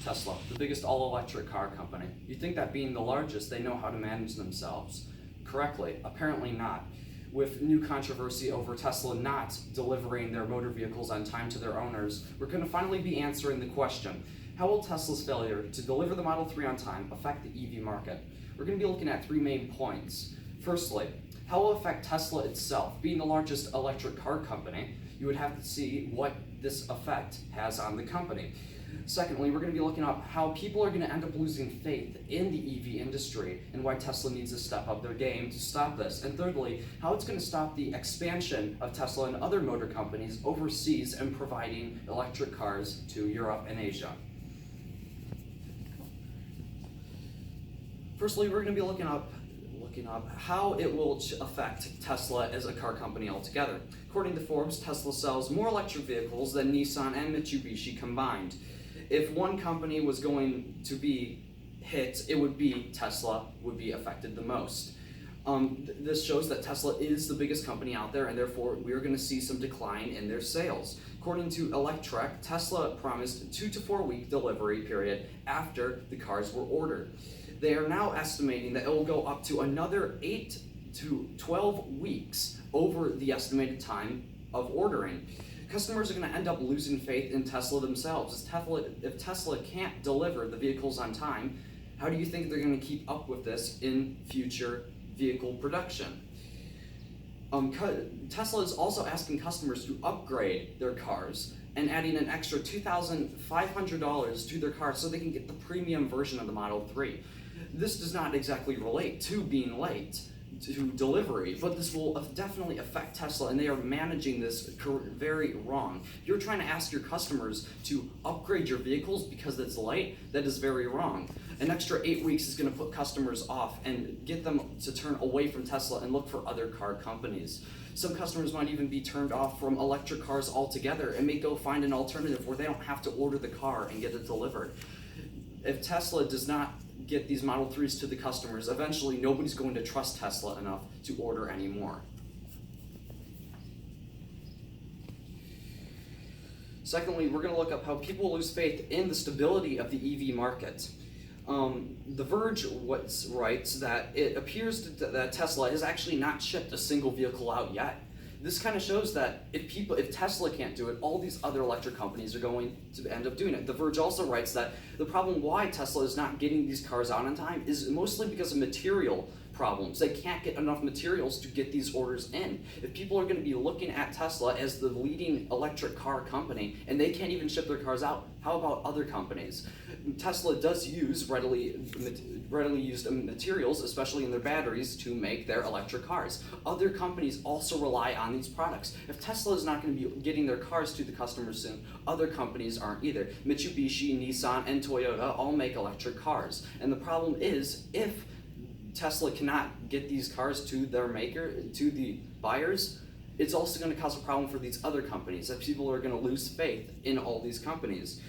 Tesla, the biggest all-electric car company. You'd think that being the largest, they know how to manage themselves correctly. Apparently not. With new controversy over Tesla not delivering their motor vehicles on time to their owners, we're going to finally be answering the question, how will Tesla's failure to deliver the Model 3 on time affect the EV market? We're going to be looking at 3 main points. Firstly, how will it affect Tesla itself? Being the largest electric car company, you would have to see what this effect has on the company. Secondly, we're going to be looking up how people are going to end up losing faith in the EV industry and why Tesla needs to step up their game to stop this. And thirdly, how it's going to stop the expansion of Tesla and other motor companies overseas and providing electric cars to Europe and Asia. Firstly, we're going to be looking up how it will affect Tesla as a car company altogether. According to Forbes, Tesla sells more electric vehicles than Nissan and Mitsubishi combined. If one company was going to be hit, it would be Tesla would be affected the most. This shows that Tesla is the biggest company out there, and therefore we are going to see some decline in their sales. According to Electrek, Tesla promised a 2 to 4 week delivery period after the cars were ordered. They are now estimating that it will go up to another 8 to 12 weeks over the estimated time of ordering. Customers are going to end up losing faith in Tesla themselves. If Tesla can't deliver the vehicles on time, how do you think they're going to keep up with this in future vehicle production? Tesla is also asking customers to upgrade their cars and adding an extra $2,500 to their car so they can get the premium version of the Model 3. This does not exactly relate to being late to delivery, but this will definitely affect Tesla, and they are managing this very wrong. If you're trying to ask your customers to upgrade your vehicles because it's late, that is very wrong. An extra 8 weeks is going to put customers off and get them to turn away from Tesla and look for other car companies. Some customers might even be turned off from electric cars altogether and may go find an alternative where they don't have to order the car and get it delivered. If Tesla does not get these Model 3s to the customers, eventually nobody's going to trust Tesla enough to order anymore. Secondly, we're going to look up how people lose faith in the stability of the EV market. The Verge writes that it appears that Tesla has actually not shipped a single vehicle out yet. This kind of shows that if Tesla can't do it, all these other electric companies are going to end up doing it. The Verge also writes that the problem why Tesla is not getting these cars out on time is mostly because of material problems. They can't get enough materials to get these orders in. If people are going to be looking at Tesla as the leading electric car company and they can't even ship their cars out, how about other companies? Tesla does use readily used materials, especially in their batteries, to make their electric cars. Other companies also rely on these products. If Tesla is not going to be getting their cars to the customers soon, other companies aren't either. Mitsubishi, Nissan, and Toyota all make electric cars. And the problem is, if Tesla cannot get these cars to their maker, to the buyers, it's also going to cause a problem for these other companies, that people are going to lose faith in all these companies.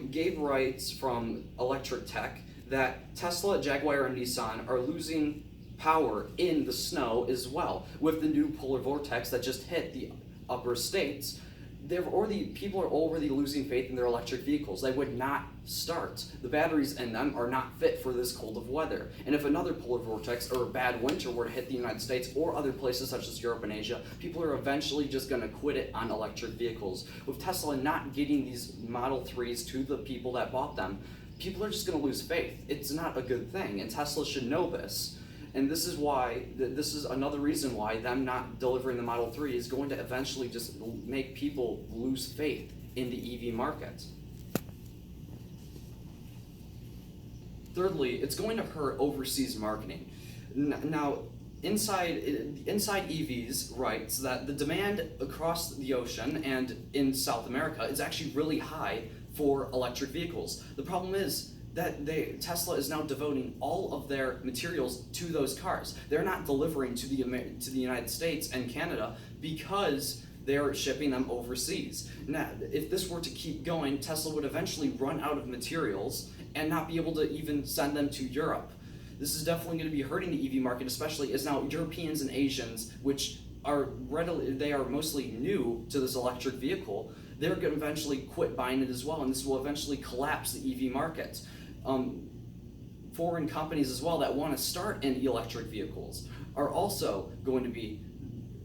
Gabe writes from Electric Tech that Tesla, Jaguar, and Nissan are losing power in the snow as well. With the new polar vortex that just hit the upper states, people are already losing faith in their electric vehicles. They would not start. The batteries in them are not fit for this cold of weather. And if another polar vortex or a bad winter were to hit the United States or other places such as Europe and Asia, people are eventually just going to quit it on electric vehicles. With Tesla not getting these Model 3s to the people that bought them, people are just going to lose faith. It's not a good thing, and Tesla should know this. And this is another reason why them not delivering the Model 3 is going to eventually just make people lose faith in the EV market. Thirdly, it's going to hurt overseas marketing. Now, Inside EVs writes that the demand across the ocean and in South America is actually really high for electric vehicles. The problem is that Tesla is now devoting all of their materials to those cars. They're not delivering to the United States and Canada because they're shipping them overseas. Now, if this were to keep going, Tesla would eventually run out of materials and not be able to even send them to Europe. This is definitely going to be hurting the EV market, especially as now Europeans and Asians, which are mostly new to this electric vehicle, they're going to eventually quit buying it as well, and this will eventually collapse the EV market. Foreign companies as well that want to start in electric vehicles are also going to be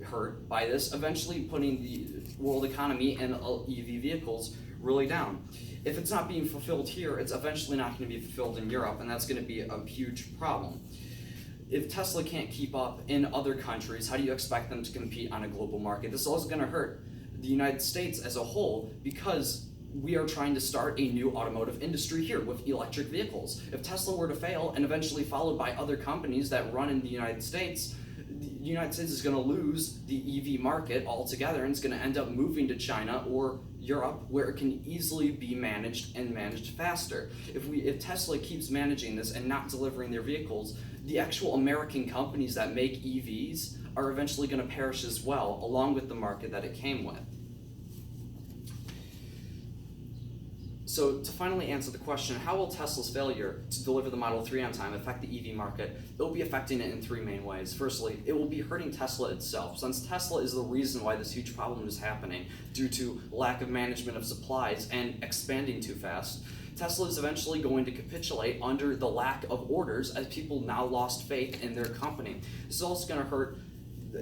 hurt by this, eventually putting the world economy and EV vehicles really down. If it's not being fulfilled here, it's eventually not going to be fulfilled in Europe, and that's going to be a huge problem. If Tesla can't keep up in other countries, how do you expect them to compete on a global market? This is also going to hurt the United States as a whole, because we are trying to start a new automotive industry here with electric vehicles. If Tesla were to fail and eventually followed by other companies that run in the United States is going to lose the EV market altogether, and it's going to end up moving to China or Europe, where it can easily be managed and managed faster. If Tesla keeps managing this and not delivering their vehicles, the actual American companies that make EVs are eventually going to perish as well, along with the market that it came with. So to finally answer the question, how will Tesla's failure to deliver the Model 3 on time affect the EV market? It will be affecting it in three main ways. Firstly, it will be hurting Tesla itself, since Tesla is the reason why this huge problem is happening due to lack of management of supplies and expanding too fast. Tesla is eventually going to capitulate under the lack of orders, as people now lost faith in their company. This is also going to hurt.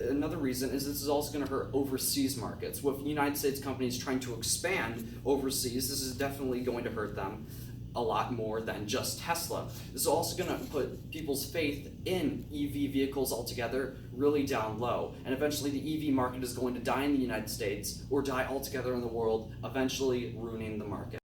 Another reason is this is also going to hurt overseas markets. With United States companies trying to expand overseas, this is definitely going to hurt them a lot more than just Tesla. This is also going to put people's faith in EV vehicles altogether really down low. And eventually the EV market is going to die in the United States or die altogether in the world, eventually ruining the market.